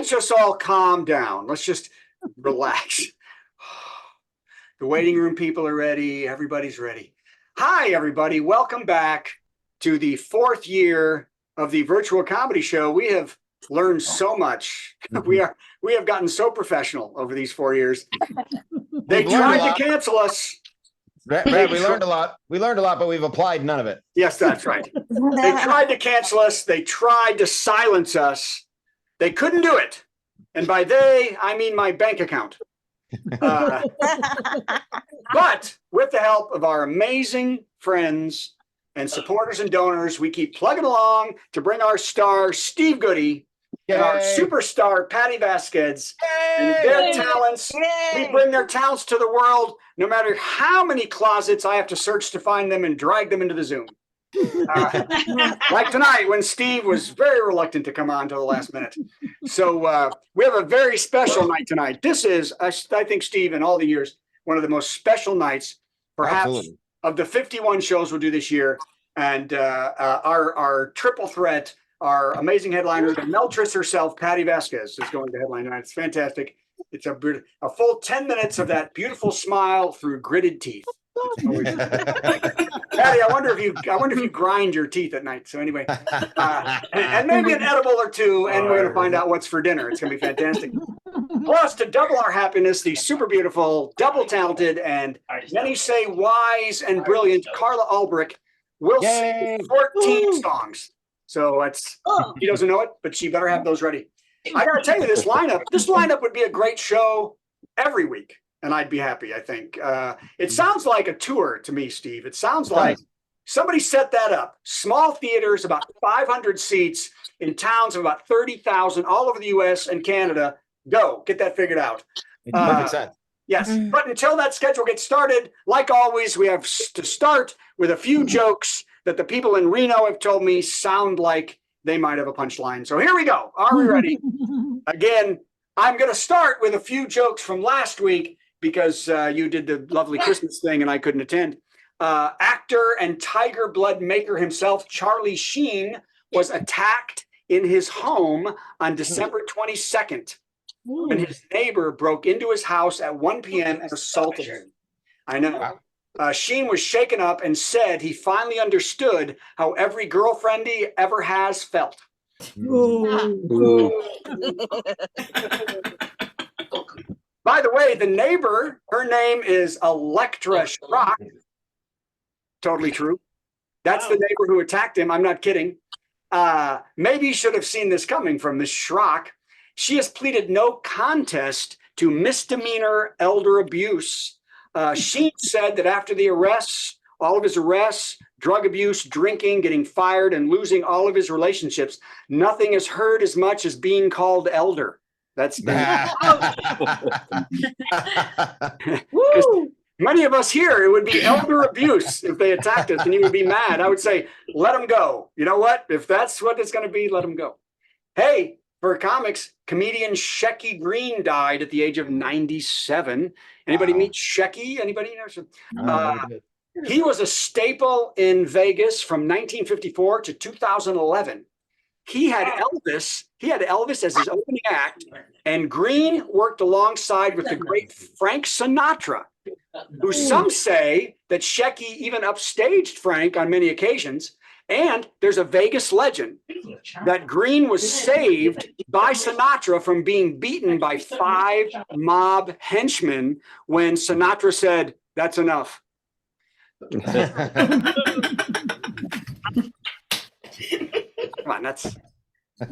let's just all calm down. Let's just relax. The waiting room people are ready. Everybody's ready. Hi, everybody. Welcome back to the 4th year of the virtual comedy show. We have learned so much. We have gotten so professional over these 4 years. They tried to cancel us. Brad, we learned a lot. We learned a lot, but we've applied none of it. Yes, that's right. They tried to cancel us. They tried to silence us. They couldn't do it. And by they, I mean my bank account. But with the help of our amazing friends and supporters and donors, we keep plugging along to bring our star, Steve Goody, and our superstar, Patty Vasquez, and their talents. We bring their talents to the world, no matter how many closets I have to search to find them and drag them into the Zoom. Like tonight, when Steve was very reluctant to come on to the last minute. So we have a very special night tonight. This is, I think, Steve, in all the years, one of the most special nights, perhaps, of the 51 shows we'll do this year. And our triple threat, our amazing headliner, the Meltress herself, Patty Vasquez, is going to headline tonight. It's fantastic. It's a full 10 minutes of that beautiful smile through gritted teeth. Patty, I wonder if you grind your teeth at night. So anyway, and maybe an edible or two, and we're going to find out what's for dinner. It's going to be fantastic. Plus, to double our happiness, the super beautiful, double talented, and many say wise and brilliant Carla Ulbrich will sing 14 songs. So he doesn't know it, but she better have those ready. I got to tell you, this lineup would be a great show every week. And I'd be happy, I think. It sounds like a tour to me, Steve. It sounds like somebody set that up. Small theaters, about 500 seats in towns of about 30,000 all over the U.S. and Canada. Go, get that figured out. Perfect sense. Yes, but until that schedule gets started, like always, we have to start with a few jokes that the people in Reno have told me sound like they might have a punchline. So here we go. Are we ready? Again, I'm going to start with a few jokes from last week, because you did the lovely Christmas thing and I couldn't attend. Actor and tiger blood maker himself, Charlie Sheen, was attacked in his home on December 22nd when his neighbor broke into his house at 1 p.m. and assaulted him. I know. Sheen was shaken up and said he finally understood how every girlfriend he ever has felt. By the way, the neighbor, her name is Electra Schrock. Totally true. That's the neighbor who attacked him. I'm not kidding. Maybe you should have seen this coming from Miss Schrock. She has pleaded no contest to misdemeanor elder abuse. She said that after the arrests, all of his arrests, drug abuse, drinking, getting fired, and losing all of his relationships, nothing has hurt as much as being called elder. That's many of us here, it would be elder abuse if they attacked us, and you would be mad. I would say, let them go. You know what? If that's what it's going to be, let them go. Hey, for comics, comedian Shecky Green died at the age of 97. Anybody meet Shecky? Anybody? He was a staple in Vegas from 1954 to 2011. He had Elvis as his opening act, and Green worked alongside with the great Frank Sinatra, who some say that Shecky even upstaged Frank on many occasions. And there's a Vegas legend that Green was saved by Sinatra from being beaten by 5 mob henchmen when Sinatra said, "That's enough." Come on, that's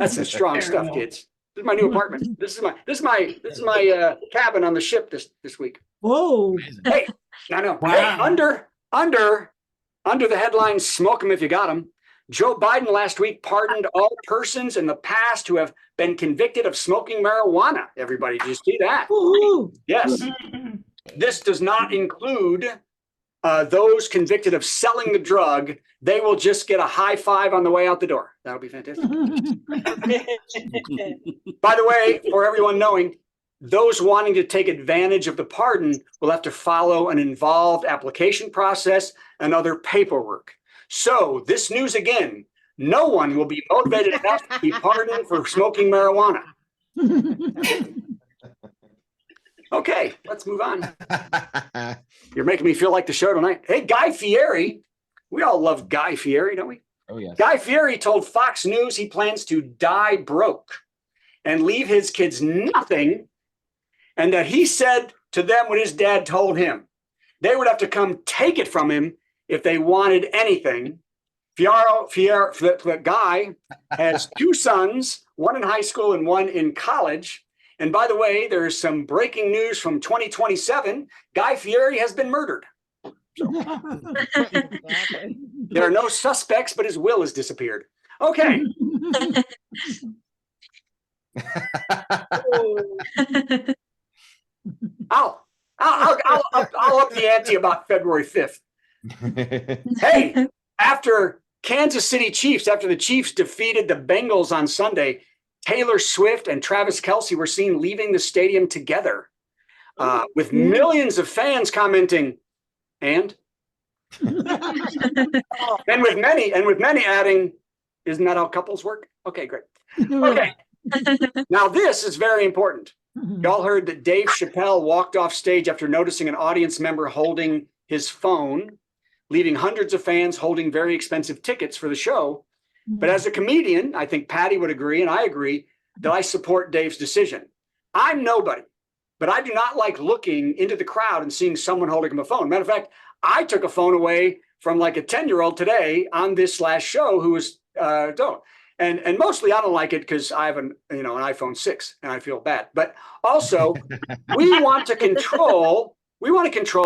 some strong stuff, kids. This is my new apartment. This is my cabin on the ship this week. Whoa! Hey, no. Wow. Hey, under the headline "Smoke 'em if you got 'em," Joe Biden last week pardoned all persons in the past who have been convicted of smoking marijuana. Everybody, did you see that? Woo-hoo. Yes. This does not include those convicted of selling the drug. They will just get a high five on the way out the door. That'll be fantastic. By the way, for everyone knowing, those wanting to take advantage of the pardon will have to follow an involved application process and other paperwork. So this news again, no one will be motivated enough to be pardoned for smoking marijuana. Okay, let's move on. You're making me feel like the show tonight. Hey, Guy Fieri. We all love Guy Fieri, don't we? Oh, yes. Guy Fieri told Fox News he plans to die broke and leave his kids nothing, and that he said to them what his dad told him. They would have to come take it from him if they wanted anything. Guy has two sons, one in high school and one in college. And by the way, there's some breaking news from 2027. Guy Fieri has been murdered. So, there are no suspects, but his will has disappeared. Okay. I'll up the ante about February 5th. Hey, after Kansas City Chiefs, after the Chiefs defeated the Bengals on Sunday, Taylor Swift and Travis Kelce were seen leaving the stadium together, with millions of fans commenting, and with many adding, "Isn't that how couples work?" Okay, great. Okay, now this is very important. Y'all heard that Dave Chappelle walked off stage after noticing an audience member holding his phone, leaving hundreds of fans holding very expensive tickets for the show. But as a comedian, I think Patty would agree, and I agree, that I support Dave's decision. I'm nobody, but I do not like looking into the crowd and seeing someone holding a phone. Matter of fact, I took a phone away from like a 10-year-old today on this last show who was don't. And mostly I don't like it because I have an iPhone 6 and I feel bad. But also we want to control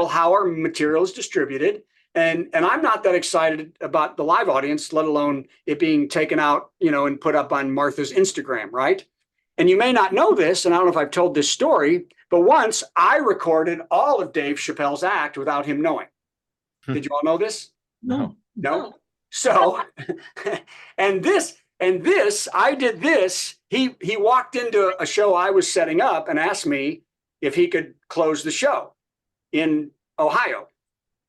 how our material is distributed. And I'm not that excited about the live audience, let alone it being taken out, and put up on Martha's Instagram, right? And you may not know this, and I don't know if I've told this story, but once I recorded all of Dave Chappelle's act without him knowing. Did you all know this? No. No? So, and this, I did this. He walked into a show I was setting up and asked me if he could close the show in Ohio.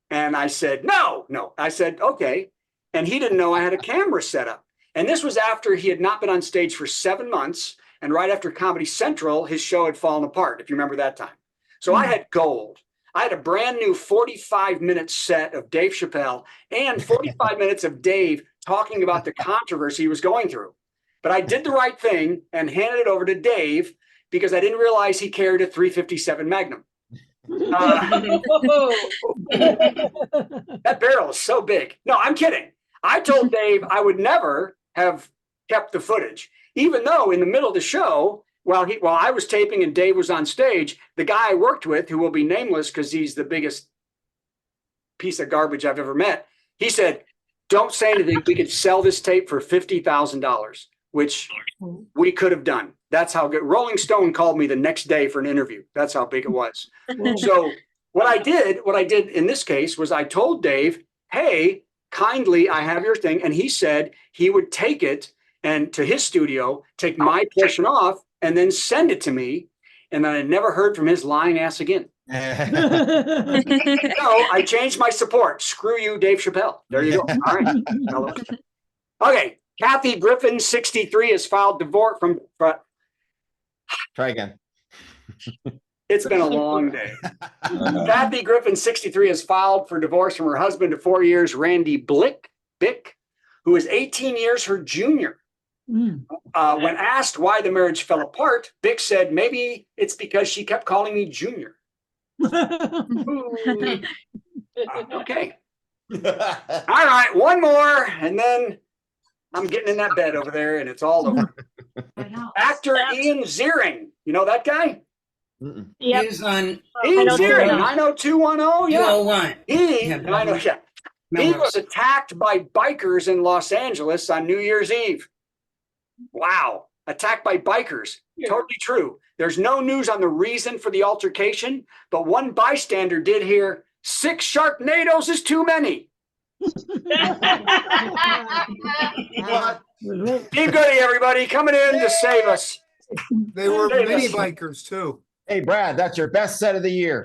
And I said, no. I said, okay. And he didn't know I had a camera set up. And this was after he had not been on stage for 7 months. And right after Comedy Central, his show had fallen apart, if you remember that time. So I had gold. I had a brand new 45-minute set of Dave Chappelle and 45 minutes of Dave talking about the controversy he was going through. But I did the right thing and handed it over to Dave because I didn't realize he carried a .357 Magnum. That barrel is so big. No, I'm kidding. I told Dave I would never have kept the footage, even though in the middle of the show, while I was taping and Dave was on stage, the guy I worked with, who will be nameless because he's the biggest piece of garbage I've ever met, he said, "Don't say anything. We could sell this tape for $50,000, which we could have done." That's how good. Rolling Stone called me the next day for an interview. That's how big it was. So what I did in this case was I told Dave, "Hey, kindly, I have your thing." And he said he would take it and to his studio, take my portion off, and then send it to me. And then I never heard from his lying ass again. So I changed my support. Screw you, Dave Chappelle. There you go. All right. Okay. Kathy Griffin, 63, has filed divorce from. Try again. It's been a long day. Kathy Griffin, 63, has filed for divorce from her husband of 4 years, Randy Bick, who is 18 years her junior. When asked why the marriage fell apart, Bick said, "Maybe it's because she kept calling me Junior." Okay. All right, one more, and then I'm getting in that bed over there, and it's all over. Actor Ian Ziering, you know that guy? Yep. He's on Ian Ziering, 90210. Yeah, 201. He was attacked by bikers in Los Angeles on New Year's Eve. Wow. Attacked by bikers. Totally true. There's no news on the reason for the altercation, but one bystander did hear 6 Sharknadoes is too many. Steve Goody, everybody, coming in to save us. They were mini bikers too. Hey, Brad, that's your best set of the year.